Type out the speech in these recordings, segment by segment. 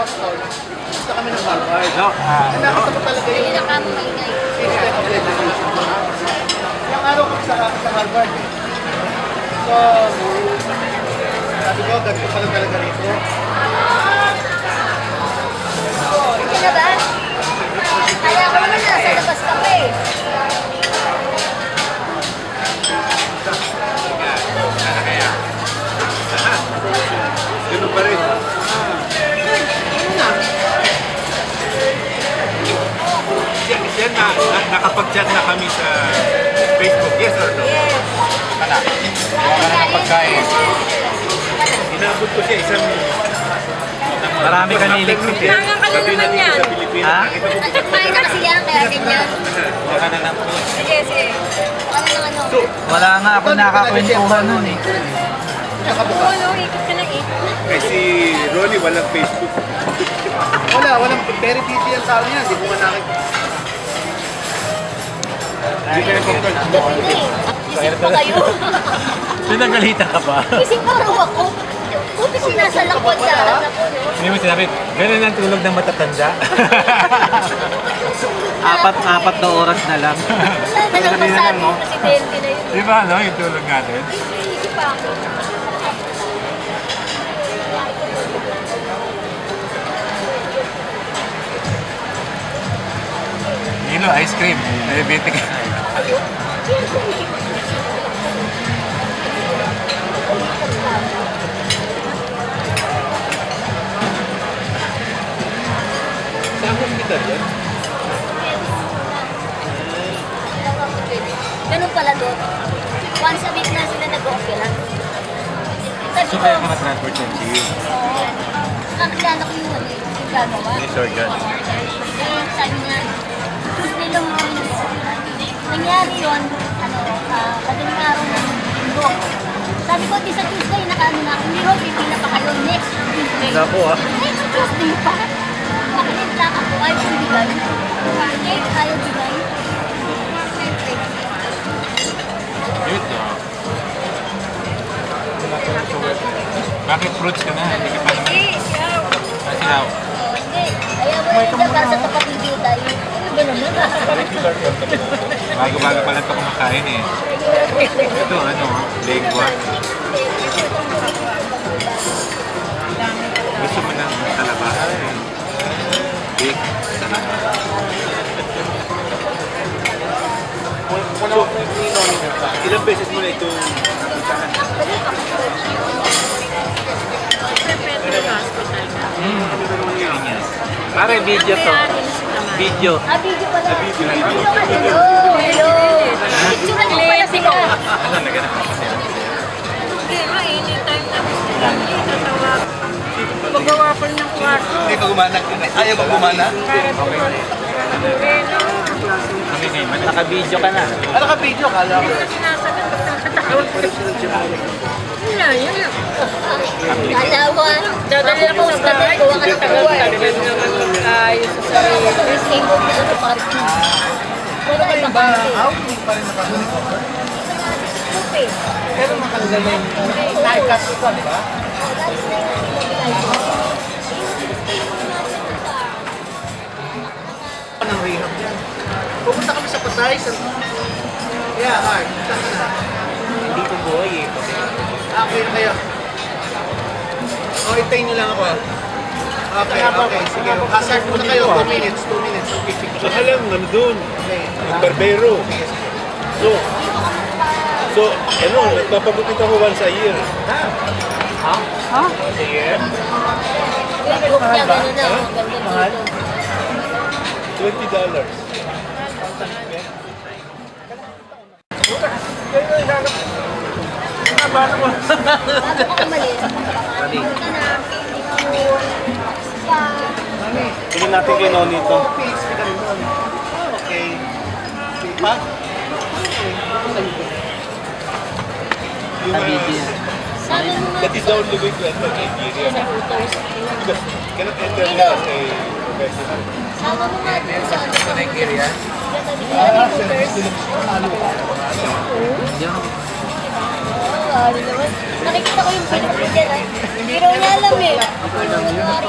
Boston, gusto kami ng Harvard. Nakita ko talaga yung system of education. Ilang araw kami sa Harvard. So, sabi ko, ganito pala talaga rito. Kaya ba? Kaya ko naman nasa labas kami. Ganun pa rin. Yan na, nakapag-chat na kami sa Facebook, yes or no? Yes. Wala. Wala na pagkain. Inabot ko siya isang... Marami ka niligpit eh. Nangang ka na naman yan. Sa Pilipinas, Ha? nakita ko At kumain na kasi yan, kaya ganyan. Baka na lang po. Sige, sige. Ano ng ano? Wala nga ako nakakwentuhan nun eh. Oo, ikot ka na ikot. Eh si Ronnie walang Facebook. Walang very busy ang tao niya. Hindi ko man nakikita. Hindi kayo Gabi na eh. Gising pa kayo. Pinagalitan ka ba? Gising pa raw ako. Buti ko nasa lakot sa harap ako, no? Hindi mo sinabi, ganun ang tulog ng matatanda. apat na oras na lang. Wala na lang masabi yung presidente na yun. Di ba, no? Yung tulog natin. Iisip pa ako. Nilo, ice cream. Diabetic. Saan hospital yan? Ganun pala doon. Once a week na sila nag-opera. Sabi So ko, kaya mga transport yan to you. kakilala ko yung ano, yung gagawa. Ni Sir John. Eh, sabi niya, Tuesday lang kami nag-opera. Nangyari yun, madaling araw ng linggo. Sabi ko, di sa Tuesday, nakaano na ako. Hindi ho, pipila pa kayo next Tuesday. Naku ah. Next Tuesday pa. Makinig lang ako, ayaw kong bigay. Ayaw bigay. Yun to. Bakit fruits ka na? Hindi ka pa naman. Hindi, siyaw. Sinaw. Hindi, ayaw mo rin dyan para sa tapatibig tayo. Ano ba naman? Bago-bago pala ito kumakain eh. Ito ano, lengua. Gusto mo ng talaba? Big talaba. Ilang beses mo na ito napuntahan? Pare, video to. Video. Ah, video pala. Video. Hello ka, hello. Hello. Picture na pala sila. Ano, naganap ka kasi. Magawa ko ng kwarto. Hindi pa gumana. Ayaw ba gumana? Kami ngayon, naka-video ka na. Ano ka video? Kala ko. Dalawa. Dadali ako sa bahay. Gawa ka ng tagal. Disabled na ano, parking. Wala Ano iba ba? kasi. Outing pa rin nakasulit ko. Okay. Pero matanggal na yung naikat ko, di ba? Ng rehab yan. Pupunta kami sa Pasay. Yeah, Mark. Punta ka na. Hindi ko buhay eh. Okay na kayo. O, hintayin nyo lang ako. Okay, okay. Sige. Hazard muna kayo. 2 minutes. 2 minutes. Okay, picture. Saka lang, ano doon? Okay. Barbero. So, ano, nagpapagupit ako once a year. Once a year? Yung group niya, gano'n na. Ganda dito. $20. Bago ko umalis. Punta na. Spa. Tingnan natin kay Noni ito. Okay. Sige rin doon. Okay. Pa? Yung, Sana mo nga. that is the only way to enter Nigeria. Sa Hooters. Because cannot enter here as a professional. Sama mo nga dun sa ano sa Nigeria? Hooters. Ano naman? Nakikita ko yung Pilipin dyan, ah. Hindi raw niya alam eh.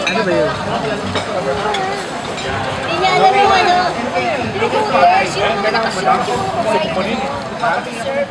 Ano ba yun? Hindi niya alam yung ano, recruiters, yung mga nakashoot, yung mga babae. Sir,